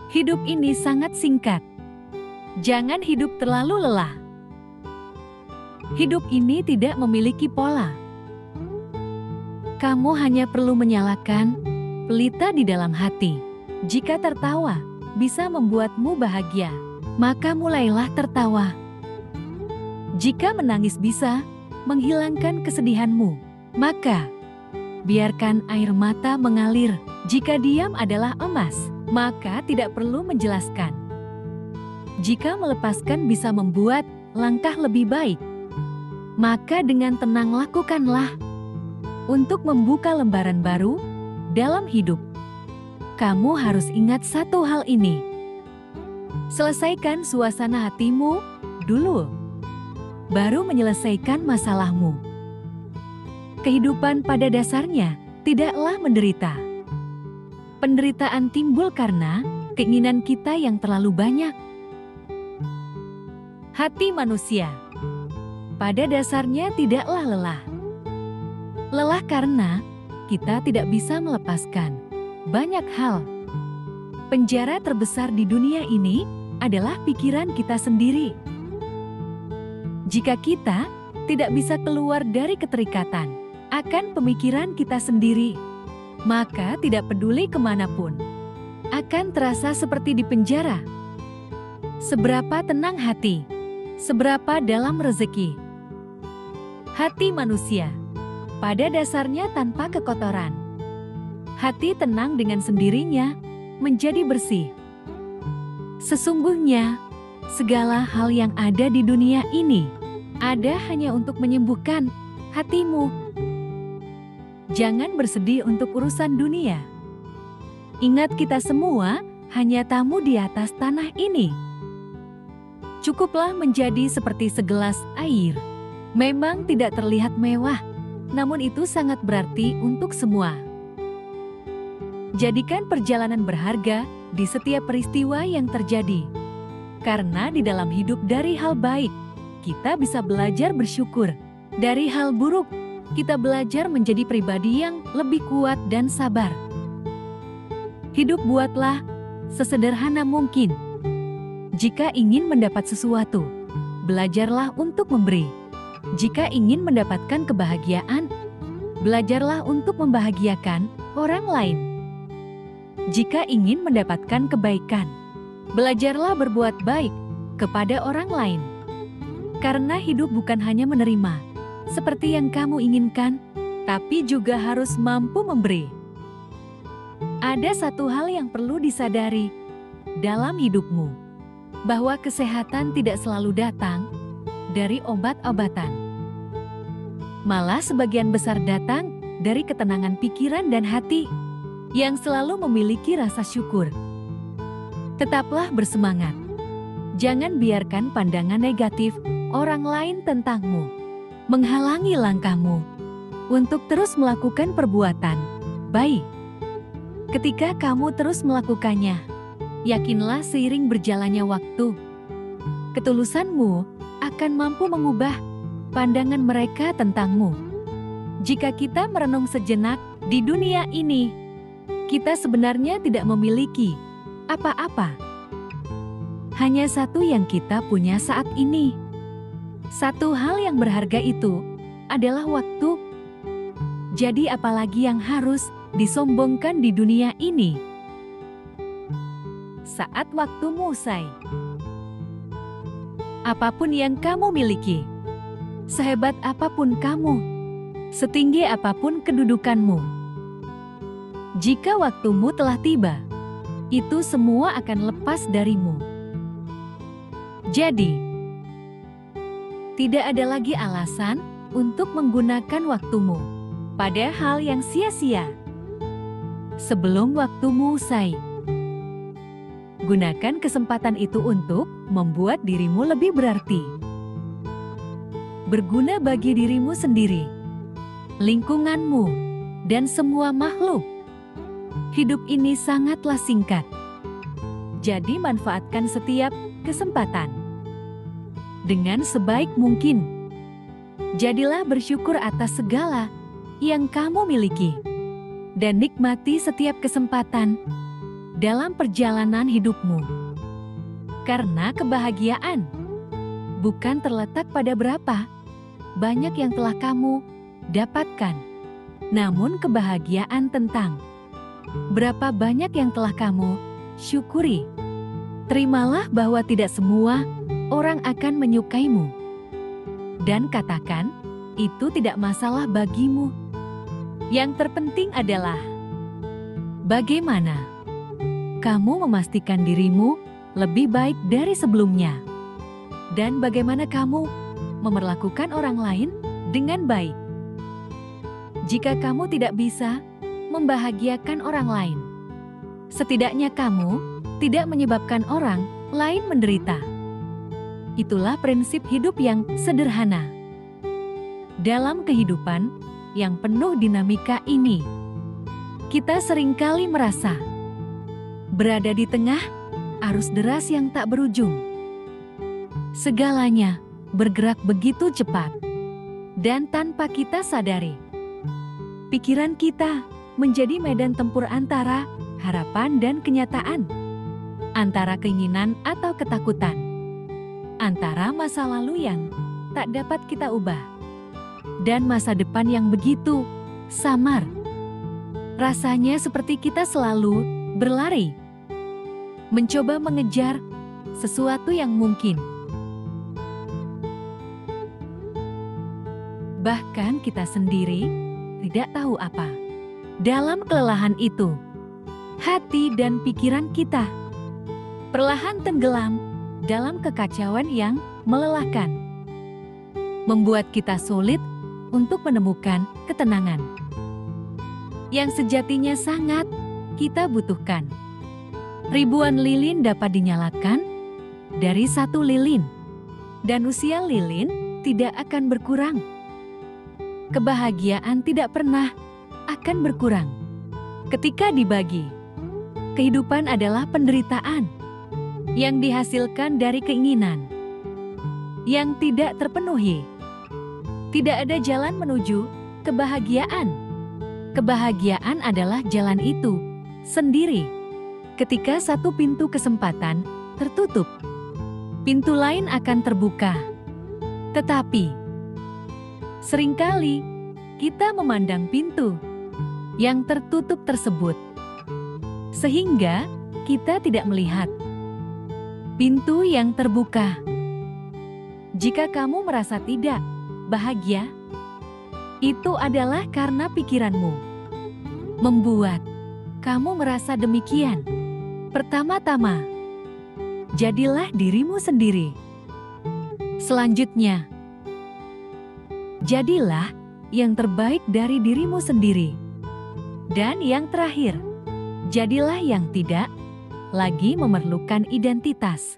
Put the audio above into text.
Hidup ini sangat singkat. Jangan hidup terlalu lelah. Hidup ini tidak memiliki pola. Kamu hanya perlu menyalakan pelita di dalam hati. Jika tertawa bisa membuatmu bahagia, maka mulailah tertawa. Jika menangis bisa menghilangkan kesedihanmu, maka biarkan air mata mengalir. Jika diam adalah emas, maka tidak perlu menjelaskan. Jika melepaskan bisa membuat langkah lebih baik, maka dengan tenang lakukanlah. Untuk membuka lembaran baru dalam hidup, kamu harus ingat satu hal ini. Selesaikan suasana hatimu dulu, baru menyelesaikan masalahmu. Kehidupan pada dasarnya tidaklah menderita. Penderitaan timbul karena keinginan kita yang terlalu banyak. Hati manusia pada dasarnya tidaklah lelah. Lelah karena kita tidak bisa melepaskan banyak hal. Penjara terbesar di dunia ini adalah pikiran kita sendiri. Jika kita tidak bisa keluar dari keterikatan akan pemikiran kita sendiri, maka tidak peduli kemanapun, akan terasa seperti di penjara. Seberapa tenang hati, seberapa dalam rezeki. Hati manusia pada dasarnya tanpa kekotoran. Hati tenang dengan sendirinya menjadi bersih. Sesungguhnya, segala hal yang ada di dunia ini ada hanya untuk menyembuhkan hatimu. Jangan bersedih untuk urusan dunia. Ingat, kita semua hanya tamu di atas tanah ini. Cukuplah menjadi seperti segelas air. Memang tidak terlihat mewah, namun itu sangat berarti untuk semua. Jadikan perjalanan berharga di setiap peristiwa yang terjadi. Karena di dalam hidup dari hal baik, kita bisa belajar bersyukur. Dari hal buruk, kita belajar menjadi pribadi yang lebih kuat dan sabar. Hidup buatlah sesederhana mungkin. Jika ingin mendapat sesuatu, belajarlah untuk memberi. Jika ingin mendapatkan kebahagiaan, belajarlah untuk membahagiakan orang lain. Jika ingin mendapatkan kebaikan, belajarlah berbuat baik kepada orang lain. Karena hidup bukan hanya menerima seperti yang kamu inginkan, tapi juga harus mampu memberi. Ada satu hal yang perlu disadari dalam hidupmu, bahwa kesehatan tidak selalu datang dari obat-obatan. Malah sebagian besar datang dari ketenangan pikiran dan hati yang selalu memiliki rasa syukur. Tetaplah bersemangat. Jangan biarkan pandangan negatif orang lain tentangmu menghalangi langkahmu untuk terus melakukan perbuatan baik. Ketika kamu terus melakukannya, yakinlah seiring berjalannya waktu, ketulusanmu akan mampu mengubah pandangan mereka tentangmu. Jika kita merenung sejenak di dunia ini, kita sebenarnya tidak memiliki apa-apa. Hanya satu yang kita punya saat ini. Satu hal yang berharga itu adalah waktu. Jadi apalagi yang harus disombongkan di dunia ini? Saat waktumu usai, apapun yang kamu miliki, sehebat apapun kamu, setinggi apapun kedudukanmu, jika waktumu telah tiba, itu semua akan lepas darimu. Jadi, tidak ada lagi alasan untuk menggunakan waktumu pada hal yang sia-sia. Sebelum waktumu usai, gunakan kesempatan itu untuk membuat dirimu lebih berarti. Berguna bagi dirimu sendiri, lingkunganmu, dan semua makhluk. Hidup ini sangatlah singkat. Jadi manfaatkan setiap kesempatan dengan sebaik mungkin. Jadilah bersyukur atas segala yang kamu miliki dan nikmati setiap kesempatan dalam perjalanan hidupmu. Karena kebahagiaan bukan terletak pada berapa banyak yang telah kamu dapatkan, namun kebahagiaan tentang berapa banyak yang telah kamu syukuri. Terimalah bahwa tidak semua orang akan menyukaimu, dan katakan itu tidak masalah bagimu. Yang terpenting adalah bagaimana kamu memastikan dirimu lebih baik dari sebelumnya, dan bagaimana kamu memperlakukan orang lain dengan baik. Jika kamu tidak bisa membahagiakan orang lain, setidaknya kamu tidak menyebabkan orang lain menderita. Itulah prinsip hidup yang sederhana. Dalam kehidupan yang penuh dinamika ini, kita seringkali merasa berada di tengah arus deras yang tak berujung. Segalanya bergerak begitu cepat, dan tanpa kita sadari, pikiran kita menjadi medan tempur antara harapan dan kenyataan, antara keinginan atau ketakutan, antara masa lalu yang tak dapat kita ubah, dan masa depan yang begitu samar. Rasanya seperti kita selalu berlari, mencoba mengejar sesuatu yang mungkin. Bahkan kita sendiri tidak tahu apa. Dalam kelelahan itu, hati dan pikiran kita perlahan tenggelam dalam kekacauan yang melelahkan, membuat kita sulit untuk menemukan ketenangan yang sejatinya sangat kita butuhkan. Ribuan lilin dapat dinyalakan dari satu lilin, dan usia lilin tidak akan berkurang. Kebahagiaan tidak pernah akan berkurang ketika dibagi. Kehidupan adalah penderitaan yang dihasilkan dari keinginan yang tidak terpenuhi. Tidak ada jalan menuju kebahagiaan. Kebahagiaan adalah jalan itu sendiri. Ketika satu pintu kesempatan tertutup, pintu lain akan terbuka. Tetapi seringkali kita memandang pintu yang tertutup tersebut, sehingga kita tidak melihat pintu yang terbuka. Jika kamu merasa tidak bahagia, itu adalah karena pikiranmu membuat kamu merasa demikian. Pertama-tama, jadilah dirimu sendiri. Selanjutnya, jadilah yang terbaik dari dirimu sendiri. Dan yang terakhir, jadilah yang tidak lagi memerlukan identitas.